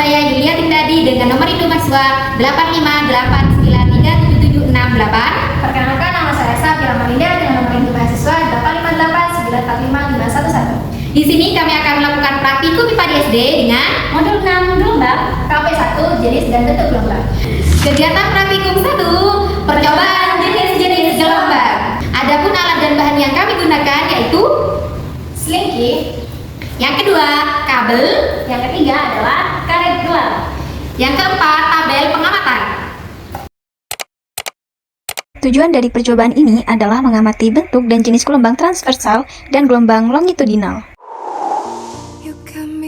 saya Yulia Tindadi dengan nomor induk mahasiswa 858937768. Perkenalkan, nama saya Safira Malinda dengan nomor induk mahasiswa 858945111. Di sini kami akan melakukan praktikum IPA di SD dengan Modul 6 gelombang, KP1 jenis dan bentuk gelombang. kegiatan praktikum 1, percobaan jenis-jenis gelombang. Adapun alat dan bahan yang kami gunakan yaitu Slinky. yang kedua, kabel. Yang ketiga adalah karet gelang. Yang keempat, tabel pengamatan. Tujuan dari percobaan ini adalah mengamati bentuk dan jenis gelombang transversal dan gelombang longitudinal.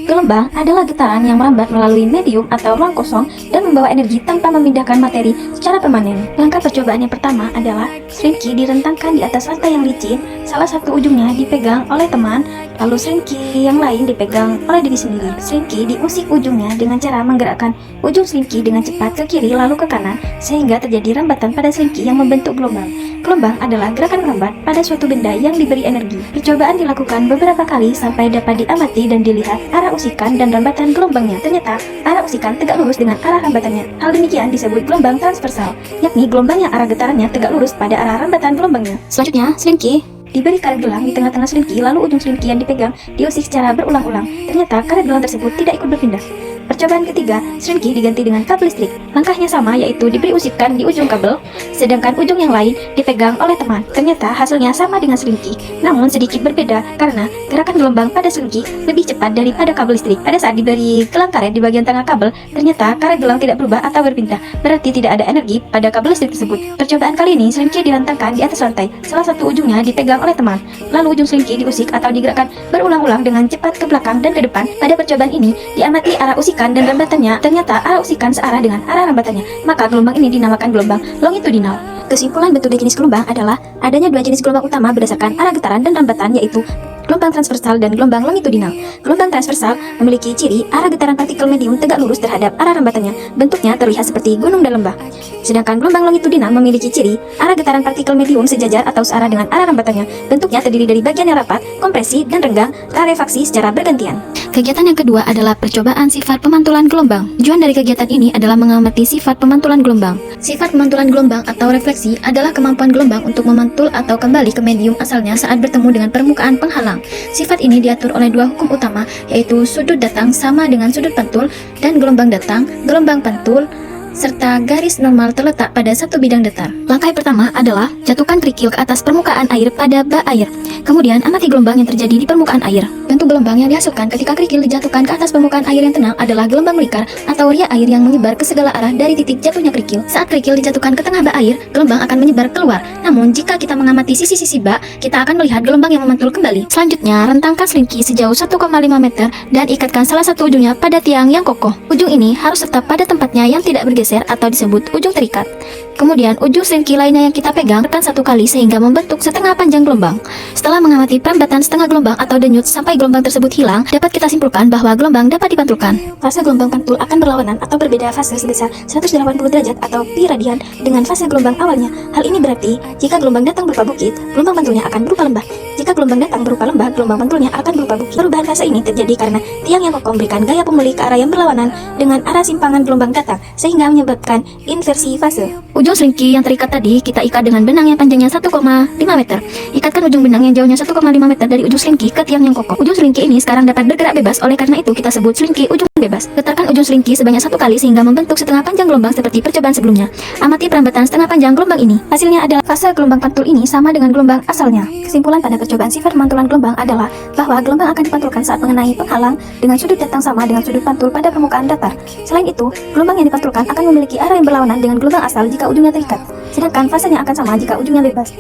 Gelombang adalah getaran yang merambat melalui medium atau ruang kosong dan membawa energi tanpa memindahkan materi secara permanen. Langkah percobaan yang pertama adalah slinky direntangkan di atas rantai yang licin, salah satu ujungnya dipegang oleh teman, lalu slinky yang lain dipegang oleh diri sendiri. Slinky diusik ujungnya dengan cara menggerakkan ujung slinky dengan cepat ke kiri lalu ke kanan, sehingga terjadi rambatan pada slinky yang membentuk gelombang. Gelombang adalah gerakan merambat pada suatu benda yang diberi energi. Percobaan dilakukan beberapa kali sampai dapat diamati dan dilihat arah usikan dan rambatan gelombangnya. Ternyata arah usikan tegak lurus dengan arah rambatannya. Hal demikian disebut gelombang transversal, yakni gelombang yang arah getarannya tegak lurus pada arah rambatan gelombangnya. Selanjutnya, slinky diberi karet gelang di tengah-tengah slinky, lalu ujung slinky yang dipegang diusik secara berulang-ulang. Ternyata karet gelang tersebut tidak ikut berpindah. Percobaan ketiga, slinky diganti dengan kabel listrik. Langkahnya sama, yaitu diberi usikan di ujung kabel, sedangkan ujung yang lain dipegang oleh teman. Ternyata hasilnya sama dengan slinky, namun sedikit berbeda karena gerakan gelombang pada slinky lebih cepat daripada kabel listrik. Pada saat diberi gelang karet di bagian tengah kabel, ternyata karet gelang tidak berubah atau berpindah, berarti tidak ada energi pada kabel listrik tersebut. Percobaan kali ini, slinky direntangkan di atas rantai, salah satu ujungnya dipegang oleh teman, lalu ujung slinky diusik atau digerakkan berulang-ulang dengan cepat ke belakang dan ke depan. Pada percobaan ini, diamati arah usikan dan rambatannya. Ternyata arah usikan searah dengan arah rambatannya, maka gelombang ini dinamakan gelombang longitudinal. Kesimpulan bentuk dan jenis gelombang adalah adanya dua jenis gelombang utama berdasarkan arah getaran dan rambatan, yaitu gelombang transversal dan gelombang longitudinal. Gelombang transversal memiliki ciri arah getaran partikel medium tegak lurus terhadap arah rambatannya. Bentuknya terlihat seperti gunung dan lembah. Sedangkan gelombang longitudinal memiliki ciri arah getaran partikel medium sejajar atau searah dengan arah rambatannya. Bentuknya terdiri dari bagian yang rapat, kompresi, dan renggang, rarefaksi secara bergantian. Kegiatan yang kedua adalah percobaan sifat pemantulan gelombang. Tujuan dari kegiatan ini adalah mengamati sifat pemantulan gelombang. Sifat pemantulan gelombang atau refleksi adalah kemampuan gelombang untuk memantul atau kembali ke medium asalnya saat bertemu dengan permukaan penghalang. Sifat ini diatur oleh dua hukum utama, yaitu sudut datang sama dengan sudut pantul, dan gelombang datang, gelombang pantul, serta garis normal terletak pada satu bidang datar. Langkah pertama adalah jatuhkan kerikil ke atas permukaan air pada bak air. Kemudian amati gelombang yang terjadi di permukaan air. Bentuk gelombang yang dihasilkan ketika kerikil dijatuhkan ke atas permukaan air yang tenang adalah gelombang melingkar atau riak air yang menyebar ke segala arah dari titik jatuhnya kerikil. Saat kerikil dijatuhkan ke tengah bak air, gelombang akan menyebar keluar. Namun jika kita mengamati sisi-sisi bak, kita akan melihat gelombang yang memantul kembali. Selanjutnya, rentangkan slinky sejauh 1,5 meter dan ikatkan salah satu ujungnya pada tiang yang kokoh. Ujung ini harus tetap pada tempatnya yang tidak bergeser atau disebut ujung terikat. Kemudian ujung slinky lainnya yang kita pegang tekan satu kali sehingga membentuk setengah panjang gelombang. Setelah mengamati perambatan setengah gelombang atau denyut sampai gelombang tersebut hilang, dapat kita simpulkan bahwa gelombang dapat dipantulkan. Fase gelombang pantul akan berlawanan atau berbeda fase sebesar 180 derajat atau pi radian dengan fase gelombang awalnya. Hal ini berarti jika gelombang datang berupa bukit, gelombang pantulnya akan berupa lembah. Jika gelombang datang berupa lembah, gelombang pantulnya akan berupa bukit. Perubahan fase ini terjadi karena tiang yang kokoh memberikan gaya pemulih ke arah yang berlawanan dengan arah simpangan gelombang datang, sehingga menyebabkan inversi fase. Ujung slinky yang terikat tadi kita ikat dengan benang yang panjangnya 1,5 meter. Ikatkan ujung benang yang jauhnya 1,5 meter dari ujung slinky ke tiang yang kokoh. Ujung slinky ini sekarang dapat bergerak bebas, oleh karena itu kita sebut slinky ujung bebas. Getarkan ujung slinky sebanyak satu kali sehingga membentuk setengah panjang gelombang seperti percobaan sebelumnya. Amati perambatan setengah panjang gelombang ini. Hasilnya adalah fase gelombang pantul ini sama dengan gelombang asalnya. Kesimpulan pada percobaan sifat pemantulan gelombang adalah bahwa gelombang akan dipantulkan saat mengenai penghalang dengan sudut datang sama dengan sudut pantul pada permukaan datar. Selain itu, gelombang yang dipantulkan akan memiliki arah yang berlawanan dengan gelombang asal jika ujungnya terikat. Sedangkan fasenya akan sama jika ujungnya bebas.